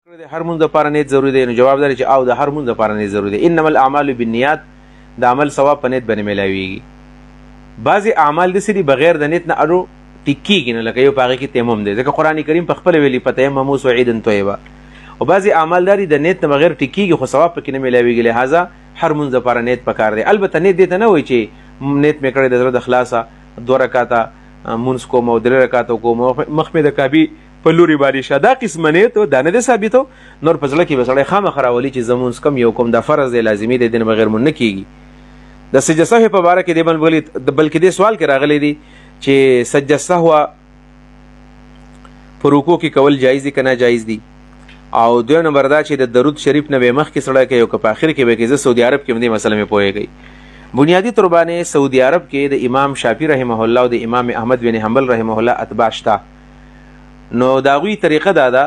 د هر مونږ لپاره نیت ضروري دی. نو جواب دی چې او د هر مونږ لپاره نیت ضروري دی. انما الاعمال بالنیات، د عمل ثواب په نیت باندې ملاویږي. بعضې اعمال داسې دي بغیر د نیت نه اړو ټیک کېږي نه، لکه یو په هغې کې تیمم دی، ځکه قرآن کریم په خپله ویلي فتیمموا صعیدا طیبا. او بعضې اعمال دا دي د نیت نه بغیر ټیک کېږي خو ثواب پکې نه ملاویږي، لهذا هر مونځ لپاره نیت پکار دی. البته نیت دې ته نه وایي چې نیت مې کړی د زړه د خلاصه 2 رکاته مونځ کوم او 3 رکاته کوم مخ مې د کعبې په لوري باندې شه، دا قسمه نیت دا نه دی ثابتو. نور په زړه کې به سړی خامخا راولي چې زه مونځ کوم یو کوم دا فرض دی لازمي دی، د نه بغیر مونځ نه کېږي. د سجده سهو په باره کې دی بلکې دې سوال کې راغلی دی چې سجده سهو په رکوع کې کول جایز دي که نه جایز دي. او دویم نمبر دا چې د درود شریف نه به مخکې سړی کوي او که په آخر کې به کوي. زه سعودي عرب کې هم دې مسله مې پوهېږئ. بنیادي طور باندې سعودي عرب کې د امام شافعي رحمه الله او د امام احمد بن حنبل رحمه الله اتباع شته. نو د هغوی طریقه دا ده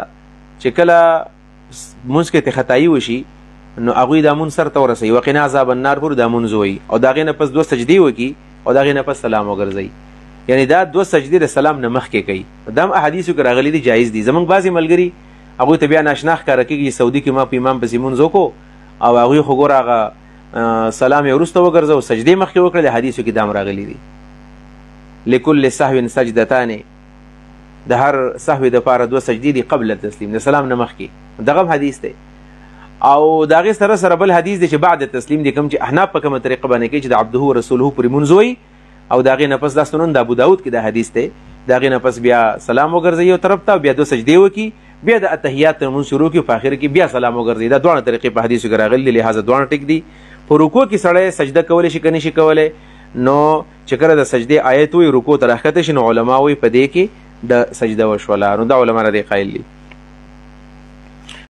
چې کله مونځ کې ته خطایي وشي نو هغوی دا مونځ سر ته ورسوي، وقنا عذاب النار پورې دا مونځ وایي او د هغې نه پس 2 سجدې وکړي او د هغې نه پس سلام وګرځوي. یعنې دا 2 سجدې د سلام نه مخکې کوي. دا هم احادیثو کې راغلي دي جایز دي. زموږ بعضې ملګري هغوی ته بیا ناشنا ښکاره کېږي سعودي کې ما په امام پسې مونځ وکړو او هغوی خو ګوره هغه سلام یې وروسته وګرځو سجدې مخکې وکړلې. حدیثو کې دا هم راغلي دي لکل سهو سجدتان، د هر سهو دپاره 2 سجدې دي قبل التسلیم، د سلام نه مخکې. دغه هم حدیث دی. او د هغې سره سره بل حدیث دی چې بعد تسلیم دی، کوم چې احناف په کومه طریقه باندې کوي چې د عبده و رسوله پورې مونځ وایي او د هغې نه پس دا سنن د ابوداود کې دا حدیث دی، د هغې نه پس بیا سلام وګرځوي یو طرف ته بیا 2 سجدې وکړي بیا د اتحیات نه مونځ شروع کړي په آخر کې بیا سلام وګرځوي. دا دواړه طریقې په حدیثو کې راغلي دي، لهذا دواړه ټیک دي. په رکوع کې سړی سجده کولی شي که نه شي کولی. نو چې کله د سجدې آیت وي رکوع ته راښکته شي نو علما وایي په دې کې د سجده وشوله. نو دا علما نه دی قایل دي.